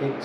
1